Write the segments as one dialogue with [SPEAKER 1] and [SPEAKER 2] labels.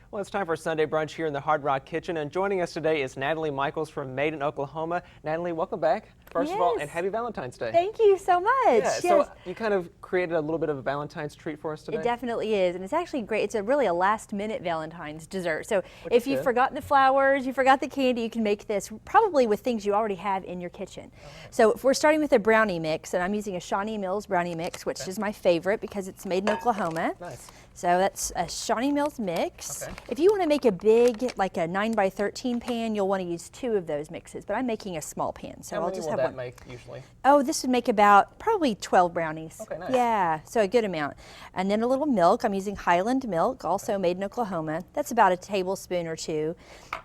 [SPEAKER 1] Well, it's time for Sunday brunch here in the Hard Rock Kitchen, and joining us today is Natalie Michaels from Maiden, Oklahoma. Natalie, welcome back, first of all, and happy Valentine's Day.
[SPEAKER 2] Thank you so much.
[SPEAKER 1] Yeah, so you kind of created a little bit of a Valentine's treat for us today?
[SPEAKER 2] It definitely is, and it's actually great. It's really a last-minute Valentine's dessert. So if you've forgotten the flowers, you forgot the candy, you can make this probably with things you already have in your kitchen. So if we're starting with a brownie mix, and I'm using a Shawnee Mills brownie mix, which is my favorite because it's made in Oklahoma.
[SPEAKER 1] Nice.
[SPEAKER 2] So that's a Shawnee Mills mix.
[SPEAKER 1] Okay.
[SPEAKER 2] If you want to make a big, like a 9x13 pan, you'll want to use 2 of those mixes, but I'm making a small pan, so I'll just have one.
[SPEAKER 1] How many will that make usually?
[SPEAKER 2] Oh, this would make about probably 12 brownies.
[SPEAKER 1] Okay, nice.
[SPEAKER 2] Yeah, so a good amount. And then a little milk. I'm using Highland milk, also made in Oklahoma. That's about a tablespoon or 2.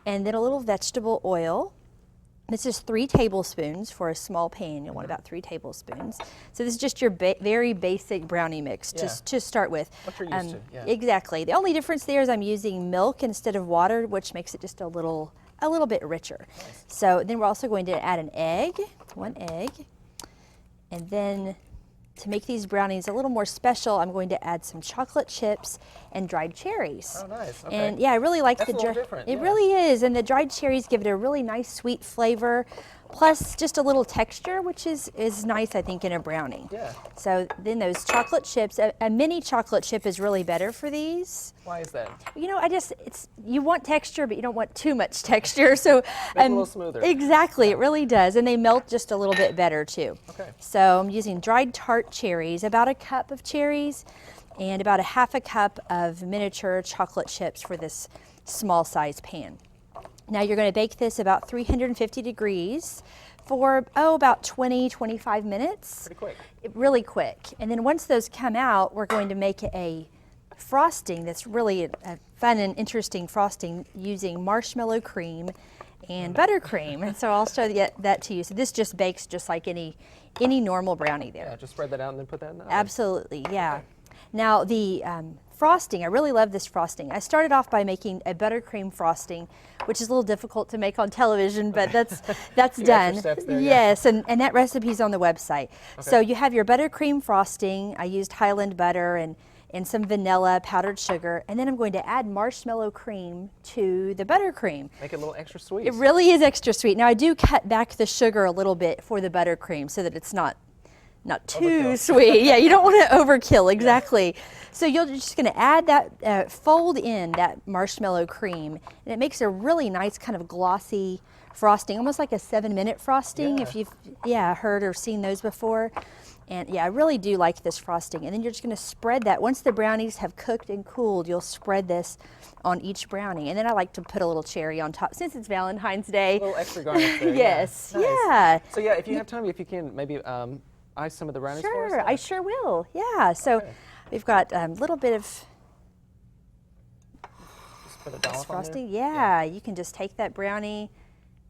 [SPEAKER 2] And then a little vegetable oil. This is 3 tablespoons for a small pan. You'll want about 3 tablespoons. So this is just your very basic brownie mix to start with.
[SPEAKER 1] What you're used to, yeah.
[SPEAKER 2] Exactly. The only difference there is I'm using milk instead of water, which makes it just a little bit richer.
[SPEAKER 1] Nice.
[SPEAKER 2] So then we're also going to add an egg, 1 egg. And then to make these brownies a little more special, I'm going to add some chocolate chips and dried cherries.
[SPEAKER 1] Oh, nice. Okay.
[SPEAKER 2] And yeah, I really like
[SPEAKER 1] That's
[SPEAKER 2] the
[SPEAKER 1] a little different.
[SPEAKER 2] It really is, and the dried cherries give it a really nice sweet flavor, plus just a little texture, which is nice, I think, in a brownie.
[SPEAKER 1] Yeah.
[SPEAKER 2] So then those chocolate chips, a mini chocolate chip is really better for these.
[SPEAKER 1] Why is that?
[SPEAKER 2] You know, you want texture, but you don't want too much texture. So
[SPEAKER 1] Make it a little smoother.
[SPEAKER 2] Exactly, it really does, and they melt just a little bit better too.
[SPEAKER 1] Okay.
[SPEAKER 2] So I'm using dried tart cherries, about a cup of cherries, and about a half a cup of miniature chocolate chips for this small size pan. Now you're going to bake this about 350 degrees for, about 20-25 minutes.
[SPEAKER 1] Pretty quick.
[SPEAKER 2] Really quick. And then once those come out, we're going to make a frosting that's really a fun and interesting frosting using marshmallow cream and buttercream. And so I'll show that to you. So this just bakes just like any normal brownie there.
[SPEAKER 1] Yeah, just spread that out and then put that in the oven.
[SPEAKER 2] Absolutely, yeah.
[SPEAKER 1] Okay.
[SPEAKER 2] Now the frosting, I really love this frosting. I started off by making a buttercream frosting, which is a little difficult to make on television, but that's done.
[SPEAKER 1] Steps there,
[SPEAKER 2] yes, and that recipe's on the website. Okay. So you have your buttercream frosting. I used Highland butter and some vanilla, powdered sugar, and then I'm going to add marshmallow cream to the buttercream.
[SPEAKER 1] Make it a little extra sweet.
[SPEAKER 2] It really is extra sweet. Now I do cut back the sugar a little bit for the buttercream so that it's not too sweet. Yeah, you don't want to overkill, exactly. Yeah. So you're just going to add that, fold in that marshmallow cream, and it makes a really nice kind of glossy frosting, almost like a 7-minute frosting, if you've heard or seen those before. And yeah, I really do like this frosting. And then you're just going to spread that. Once the brownies have cooked and cooled, you'll spread this on each brownie. And then I like to put a little cherry on top since it's Valentine's Day.
[SPEAKER 1] A little extra garnish there.
[SPEAKER 2] Yes,
[SPEAKER 1] Nice.
[SPEAKER 2] yeah.
[SPEAKER 1] So yeah, if you have time, if you can maybe ice some of the brownies for us?
[SPEAKER 2] Sure, I sure will. Yeah, so we've got a little bit of
[SPEAKER 1] just put a dollop
[SPEAKER 2] frosting.
[SPEAKER 1] On there?
[SPEAKER 2] Yeah, you can just take that brownie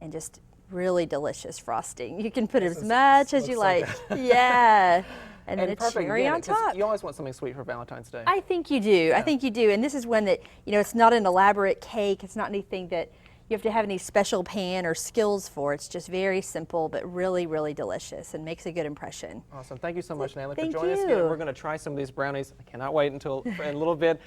[SPEAKER 2] and just really delicious frosting. You can put as much as you like. Yeah. And then a cherry on top.
[SPEAKER 1] You always want something sweet for Valentine's Day.
[SPEAKER 2] I think you do. Yeah. I think you do. And this is one that, it's not an elaborate cake. It's not anything that you have to have any special pan or skills for. It's just very simple, but really, really delicious and makes a good impression.
[SPEAKER 1] Awesome. Thank you so much, Natalie, for
[SPEAKER 2] Thank
[SPEAKER 1] joining us. We're going to try some of these brownies. I cannot wait until in a little bit.